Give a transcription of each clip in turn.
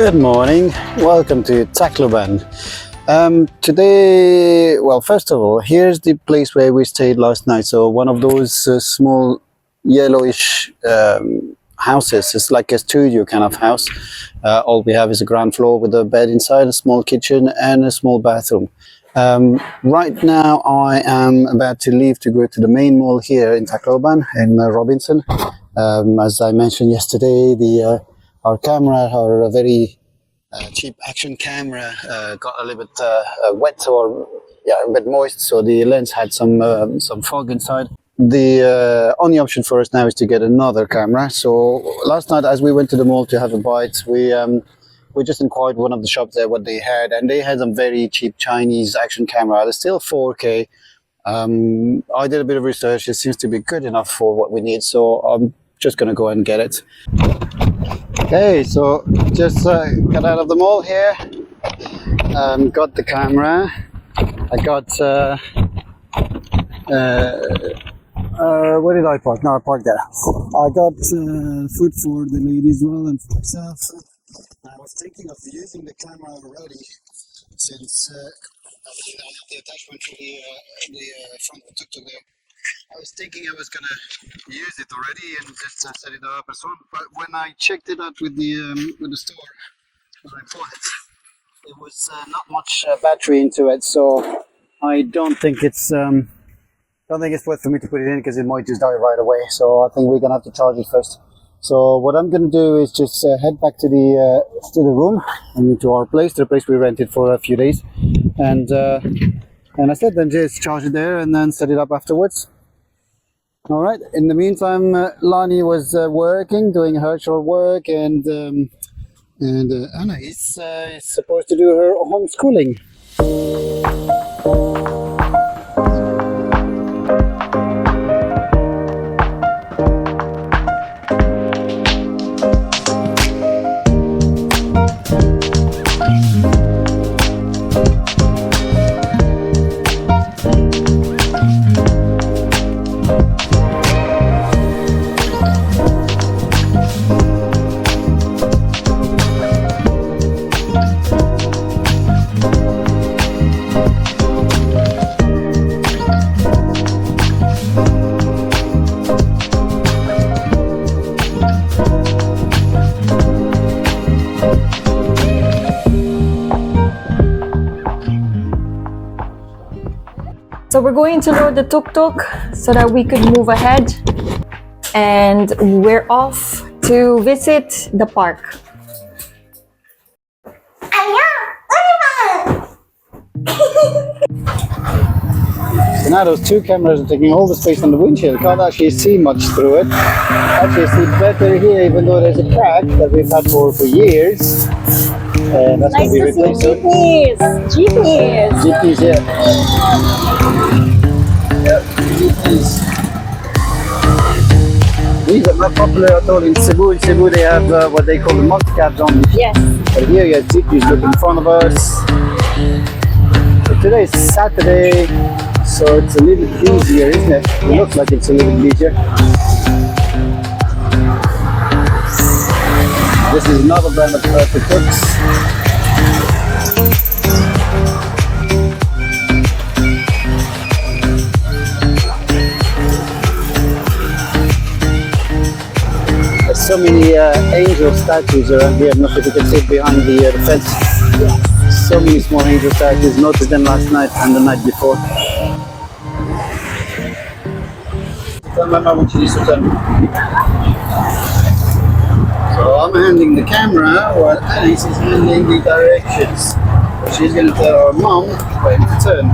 Good morning, welcome to Tacloban. Today, well, first of all, here's the place where we stayed last night. So one of those small yellowish houses. It's like a studio kind of house. All we have is a ground floor with a bed inside, a small kitchen and a small bathroom. Right now I am about to leave to go to the main mall here in Tacloban in Robinson. As I mentioned yesterday, our camera, our very cheap action camera, got a little bit wet or a bit moist, so the lens had some fog inside. The only option for us now is to get another camera. So last night, as we went to the mall to have a bite, we just inquired one of the shops there what they had, and they had some very cheap Chinese action camera. It's still 4K. I did a bit of research. It seems to be good enough for what we need, so I'm just gonna go and get it. Okay, so just got out of the mall here. Got the camera. I got where did I park? No, I parked there. I got food for the lady as well and for myself. I was thinking of using the camera already since I have the attachment for the front of the tuktuk there. I was thinking I was gonna use it already and just set it up and so on. But when I checked it out with the store when I bought it, it was not much battery into it, so I don't think it's worth for me to put it in because it might just die right away. So I think we're gonna have to charge it first. So what I'm gonna do is just head back to the room and to our place, the place we rented for a few days, and I said then just charge it there and then set it up afterwards. All right. In the meantime, Lani was working, doing her short work, and Anaïs is supposed to do her homeschooling. So we're going to load the tuk-tuk so that we could move ahead, and we're off to visit the park. So now those two cameras are taking all the space on the windshield. Can't actually see much through it. Actually see better here, even though there's a crack that we've had for years. And that's Nice going to be to replaced. see jeepneys. Jeepneys, yeah. Jeepneys. These are not popular at all in Cebu. In Cebu they have what they call the multi-cabs on. Yes. But here you have jeepneys look in front of us. So today is Saturday, so it's a little bit easier, isn't it? It looks like it's a little bit easier. This is another brand of tuktuks. There's so many angel statues around here. I'm not sure if you can see it behind the fence. Yes. So many small angel statues. Noticed them last night and the night before. Tell Mama what you need to tell me. So I'm handling the camera while Anaïs is handling the directions. She's going to tell her mom where to turn.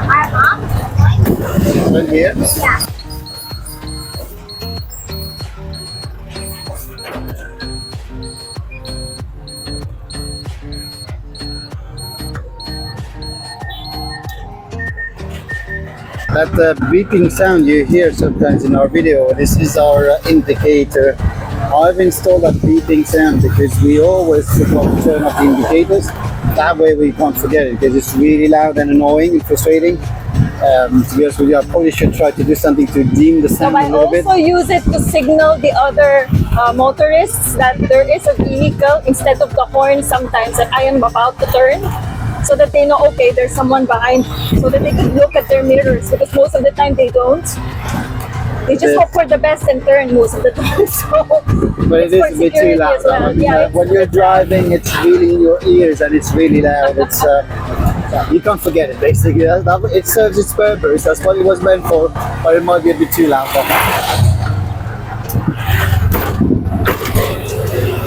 Our mom? Turn here? Yeah. That beeping sound you hear sometimes in our video, this is our indicator. I've installed that beeping sound because we always forgot to turn off the indicators. that way we can't forget it because it's really loud and annoying and frustrating. To be honest with you, I probably should try to do something to dim the So sound I a little bit. also use it to signal the other motorists that there is a vehicle instead of the horn sometimes that I am about to turn, so that they know, okay, there's someone behind, so that they can look at their mirrors, because most of the time they don't. They just hope for the best and turn most of the time. So But it it's is for a bit too security loud. as well. I mean, Yeah, it's when a you're bit loud. driving, it's really in your ears and it's really loud. It's you can't forget it basically. It serves its purpose. That's what it was meant for. But it might be a bit too loud.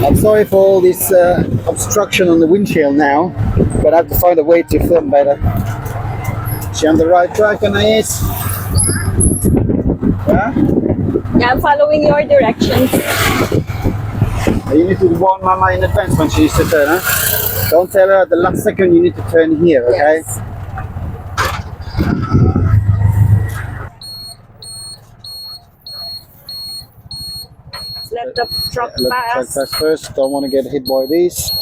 I'm sorry for all this obstruction on the windshield now, but I have to find a way to film better. Is she on the right track, Anaïs? Yeah? Yeah, I'm following your directions. You need to warn Mama in advance when she needs to turn, huh? Don't tell her at the last second you need to turn here, okay? Yes. Let the truck Let the truck pass. pass first. Don't want to get hit by these.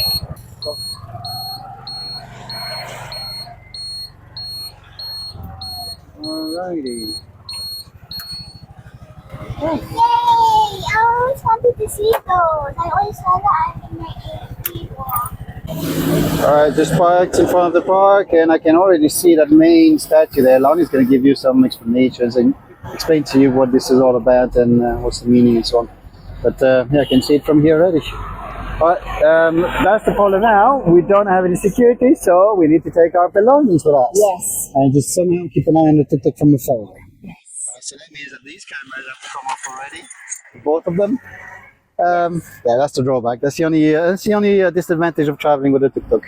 Alrighty. Yay! I always wanted to see those. I always saw that in my AP walk. Alright, just parked in front of the park, and I can already see that main statue there. Lonnie's going to give you some explanations and explain to you what this is all about and what's the meaning and so on. But yeah, I can see it from here already. Alright, that's the Palo now. We don't have any security, so we need to take our belongings with us. Yes. And just somehow keep an eye on the tuktuk from afar. Yes. So that means that these cameras have to come off already, both of them. Yeah, that's the drawback. That's the only disadvantage of traveling with a tuktuk.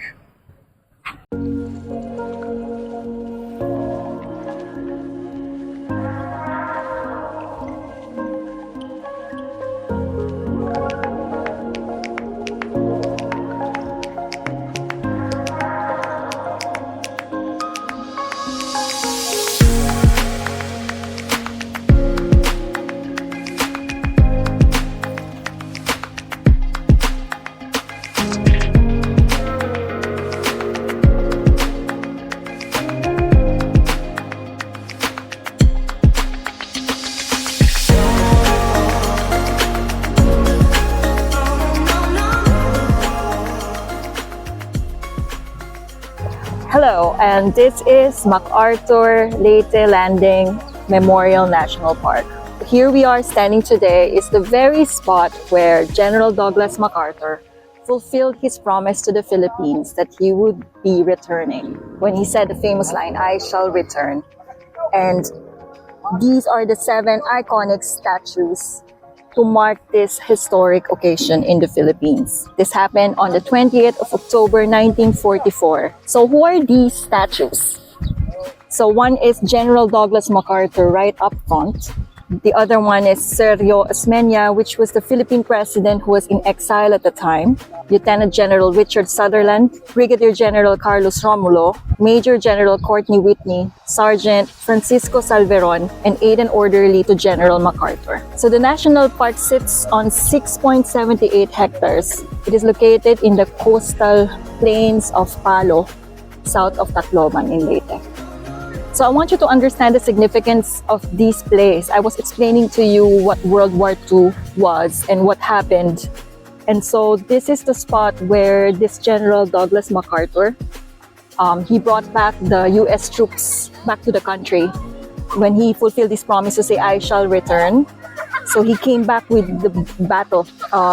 Hello, and this is MacArthur Leyte Landing Memorial National Park. Here we are standing today is the very spot where General Douglas MacArthur fulfilled his promise to the Philippines that he would be returning when he said the famous line, "I shall return." And these are the 7 iconic statues to mark this historic occasion in the Philippines. This happened on the 20th of October 1944. So who are these statues? So one is General Douglas MacArthur right up front. The other one is Sergio Osmeña, which was the Philippine president who was in exile at the time. Lieutenant General Richard Sutherland, Brigadier General Carlos Romulo, Major General Courtney Whitney, Sergeant Francisco Salveron, and aide and orderly to General MacArthur. So the national park sits on 6.78 hectares. It is located in the coastal plains of Palo, south of Tacloban in Leyte. So I want you to understand the significance of this place. I was explaining to you what World War II was and what happened. And so this is the spot where this General Douglas MacArthur, he brought back the US troops back to the country when he fulfilled his promise to say, "I shall return." So he came back with the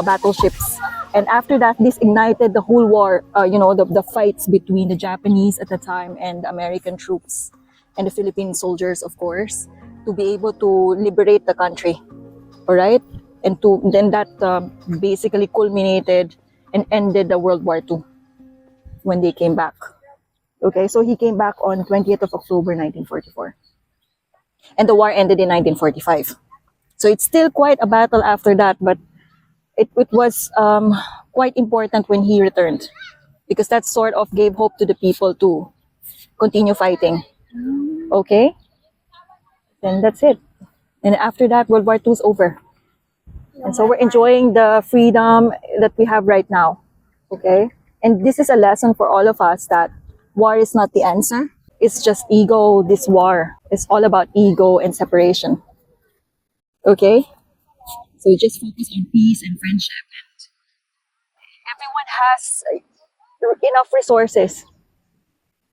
battleships. And after that, this ignited the whole war, the fights between the Japanese at the time and the American troops and the Philippine soldiers, of course, to be able to liberate the country, all right? And then that basically culminated and ended the World War II when they came back. Okay, so he came back on 20th of October 1944. And the war ended in 1945. So it's still quite a battle after that, but it was quite important when he returned, because that sort of gave hope to the people to continue fighting. Okay, then that's it. And after that, World War II is over. And so we're enjoying the freedom that we have right now. Okay, And this is a lesson for all of us that war is not the answer. It's just ego, this war. It's all about ego and separation. Okay? So you just focus on peace and friendship. And everyone has enough resources.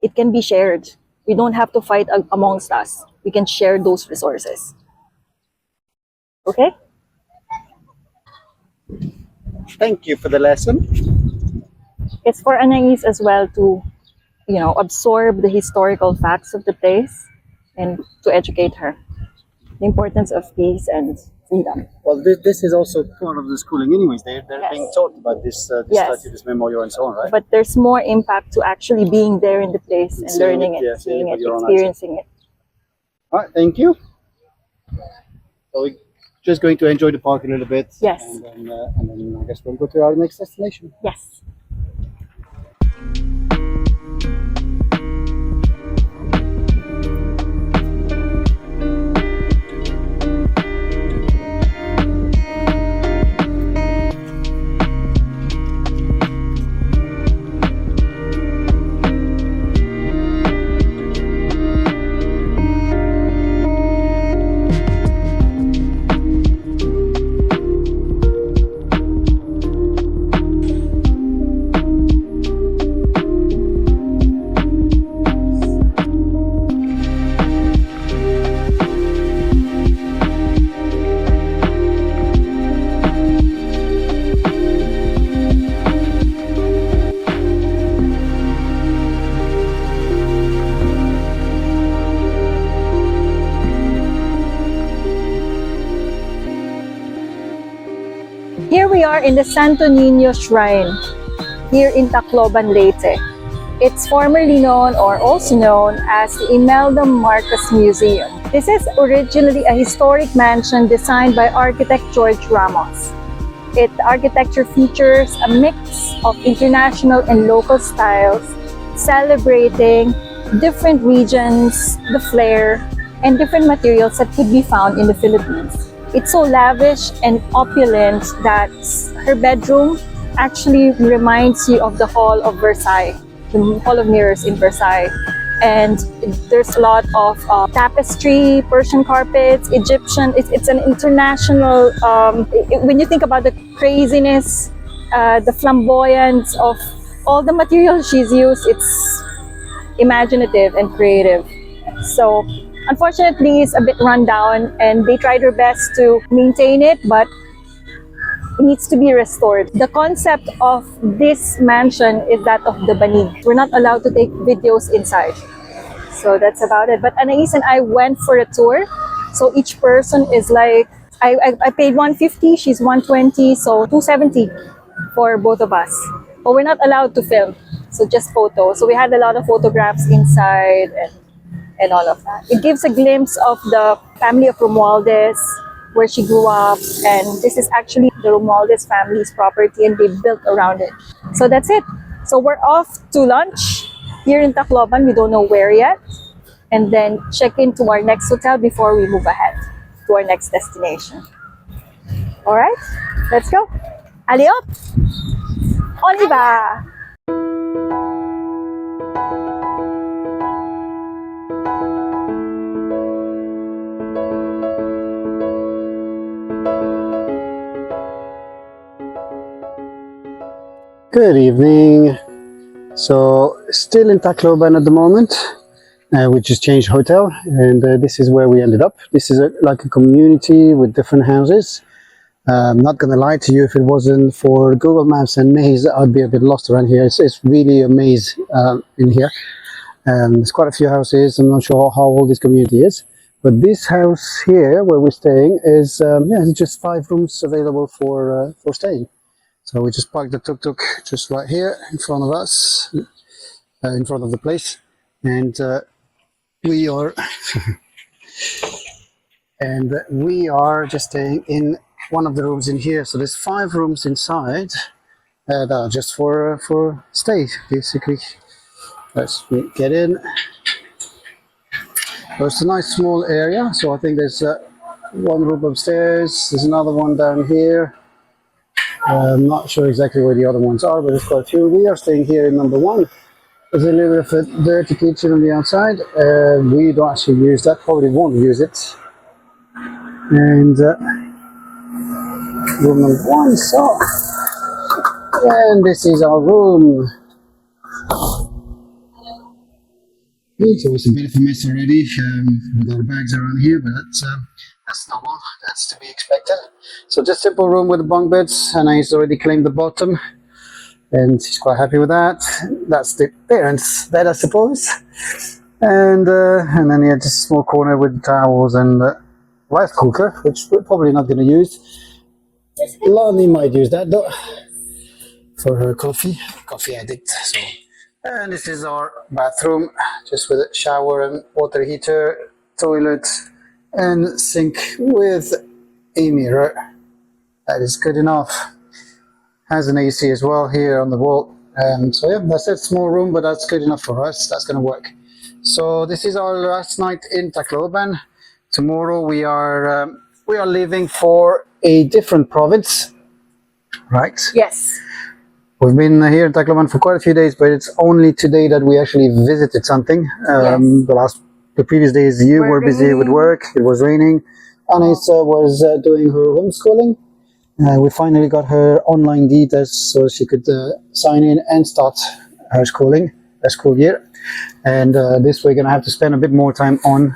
It can be shared. We don't have to fight amongst us. We can share those resources. Okay? Thank you for the lesson. It's for Anaïs as well to, absorb the historical facts of the place and to educate her. The importance of peace and freedom. Well, this is also part of the schooling anyways. They're Yes. being taught about this Yes. statue, this memorial and so on, right? But there's more impact to actually being there in the place and Seeing learning it, it, yeah, seeing it, with your own eyes. experiencing it. All right, thank you. So we're just going to enjoy the park a little bit. Yes. And then I guess we'll go to our next destination. Yes. Here we are in the Santo Niño Shrine, here in Tacloban, Leyte. It's formerly known or also known as the Imelda Marcos Museum. This is originally a historic mansion designed by architect George Ramos. The architecture features a mix of international and local styles, celebrating different regions, the flair, and different materials that could be found in the Philippines. It's so lavish and opulent that her bedroom actually reminds you of the Hall of Versailles, the Hall of Mirrors in Versailles. And there's a lot of tapestry, Persian carpets, Egyptian. It's an international, when you think about the craziness, the flamboyance of all the materials she's used, it's imaginative and creative. So unfortunately, it's a bit run down and they tried their best to maintain it, but it needs to be restored. The concept of this mansion is that of the banig. We're not allowed to take videos inside. So that's about it. But Anaïs and I went for a tour. So each person is like, I paid 150, she's 120, so 270 for both of us. But we're not allowed to film, so just photos. So we had a lot of photographs inside and all of that. It gives a glimpse of the family of Romualdez, where she grew up, and this is actually the Romualdez family's property and they built around it. So that's it. So we're off to lunch here in Tacloban. We don't know where yet. And then check into our next hotel before we move ahead to our next destination. All right, let's go. Allez hop! On y va! Good evening. So still in Tacloban at the moment. We just changed hotel, and this is where we ended up. This is like a community with different houses. I'm not gonna lie to you, if it wasn't for Google Maps and Maze, I'd be a bit lost around here. It's really a maze in here. There's quite a few houses. I'm not sure how old this community is, but this house here where we're staying is it's just 5 rooms available for staying. So we just parked the tuk-tuk just right here in front of us, in front of the place, and we are just staying in one of the rooms in here. So there's 5 rooms inside that are just for stay, basically. Let's get in. So it's a nice small area. So I think there's one room upstairs. There's another one down here. I'm not sure exactly where the other ones are, but there's quite a few. We are staying here in number 1. There's a little bit of a dirty kitchen on the outside. We don't actually use that, probably won't use it. And room number 1, so. And this is our room. So it's a bit of a mess already with our bags around here, but that's normal. That's to be expected. So just simple room with the bunk beds, and Anaïs already claimed the bottom, and she's quite happy with that. That's the parents' bed, I suppose. And then yeah, just a small corner with towels and rice cooker, which we're probably not going to use. Lonnie might use that though for her coffee addict. So. And this is our bathroom, just with a shower and water heater, toilet, and sink with a mirror. That is good enough. Has an AC as well here on the wall. So yeah, that's a small room, but that's good enough for us. That's going to work. So this is our last night in Tacloban. Tomorrow we are leaving for a different province, right? Yes. We've been here in Tacloban for quite a few days, but it's only today that we actually visited something. The previous days you were busy with work, it was raining. Anaïs was doing her homeschooling. We finally got her online details so she could sign in and start her school year. And this we're going to have to spend a bit more time on.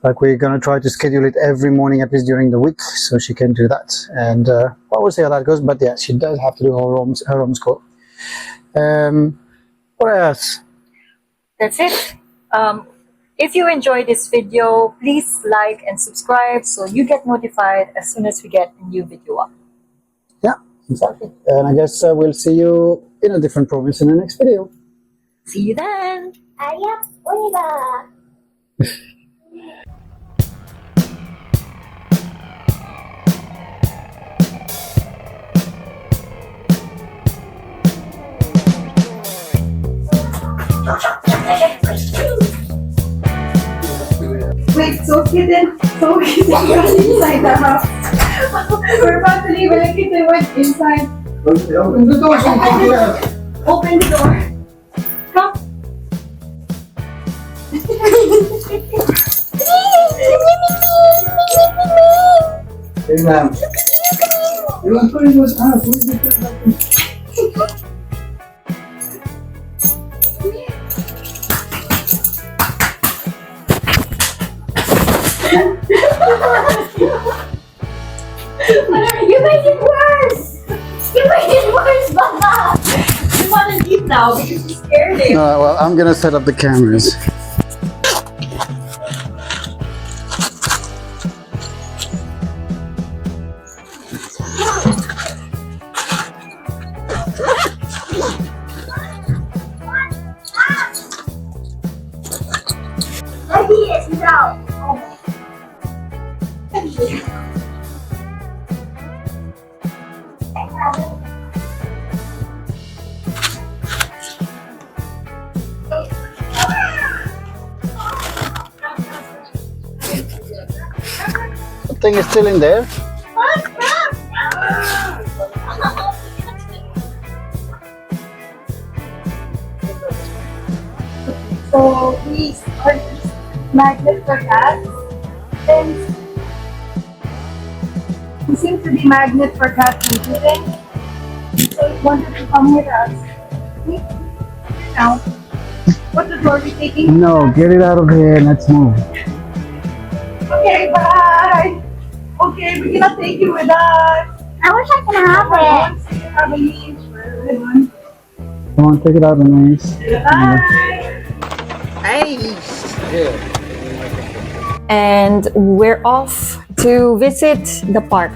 Like we're going to try to schedule it every morning, at least during the week, so she can do that. And we'll see how that goes. But yeah, she does have to do her homeschool. What else? That's it. If you enjoyed this video, please like and subscribe so you get notified as soon as we get a new video up. Yeah, exactly. And I guess we'll see you in a different province in the next video. See you then. Ayap, Oliva. Wait, so kitten got inside the house. We're about to leave and the kitten went inside. Open the door, Open the door. Come. Hey, ma'am. You want to put it in his house? Where did you put that? You made it worse! You made it worse, Mama! You want to leave now because you scared him. Well, I'm going to set up the cameras. Yes, no. The thing is still in there. So we are magnet for cats. And we seem to be magnet for cats and kittens. So we wanted to come with us. Now, what the door are we taking? No, get it out of here and let's move. Okay, bye. Okay, we cannot take you with us. I wish I could have it. So you have a name for everyone. Come on, take it out, Anaïs. Bye. And we're off to visit the park.